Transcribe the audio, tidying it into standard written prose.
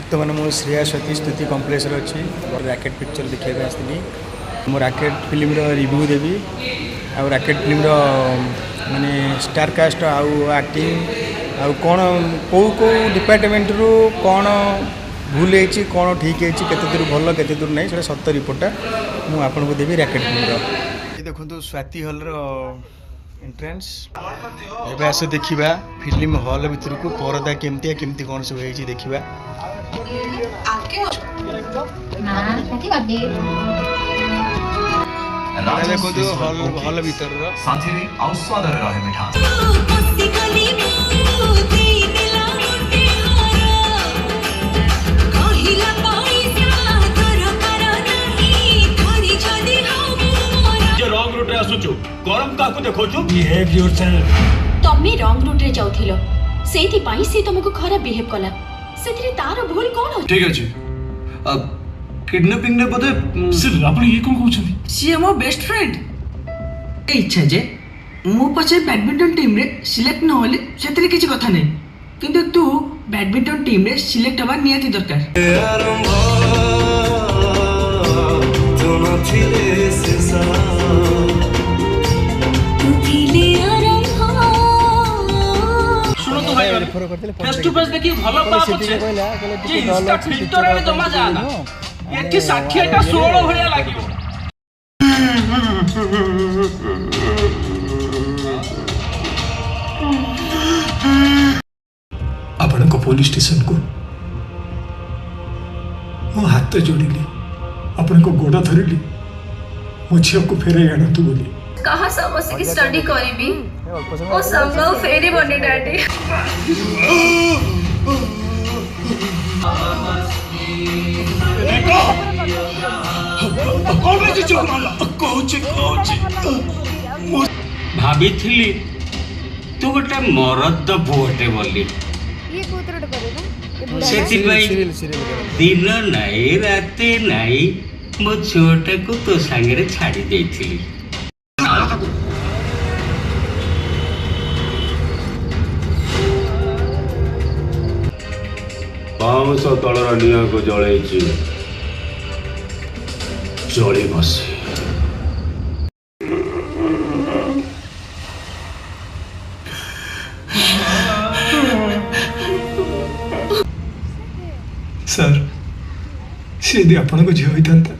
बर्तमान मुझे श्रेया सती स्तुति कम्प्लेक्स अच्छी रैकेट पिक्चर देखा आसती मो रैकेट फिल्म रिव्यू देवी आ रैकेट फिल्म माने स्टार कास्ट आउ एक्टिंग आउ कौन कौ कौ डिपार्टमेंट रू कौन भूल है कौन ठीक है केते दूर भल केते दूर नहीं से सत्य रिपोर्टा मुझे आपको देवी रैकेट फिल्म देखो स्वाति हॉल एंट्रेंस एबे आस देखा फिल्म हॉल भीतर को परदा केमती केमती कौन सब है देखा देखो हॉल भीतर रॉन्ग रूट रे आसुचु गरम काकू देखोचु बिहेव योरसेल्फ तमे रॉन्ग रूट रे जाउथिलो सेति पाई से तुमको खराब बिहेव कला सेतिरे तार भूल कोन ठीक अछि अब किडनैपिंग ने बदे सर आपण ये कोन कहउछथि सी हमर बेस्ट फ्रेंड ए इच्छा जे मो पछे बैडमिंटन टीम रे सिलेक्ट न होले सेतिरे किछि कथा नै किंतु तू बैडमिंटन टीम रे सिलेक्ट हवा नियति दरकार सुनो तो भाई फेस टू फेस देखि भलो बाप अछि कि इसका फिल्टर रे जमा जाना एठी साखीटा 16 भलिया लागियो आपण को पुलिस स्टेशन को मो हाथ जोड़िली आपण को गोड़ा धरिली मो झियो को फेरे आनतु बोली कहा समस्त की स्टडी करीबी ओ संभव फेरी बनी डैडी कौन रे चोक मारला कहउछि भाभी थिली तू गोटे मरद बोटे बोली ये कोतरड करे ना सेति भाई दिन नाही राते नाही मो छोटे को तो संगे छाड़ी देथिली 500 तलर निया को जळैछि जळी बसे सर से यदि आपण को झियो होता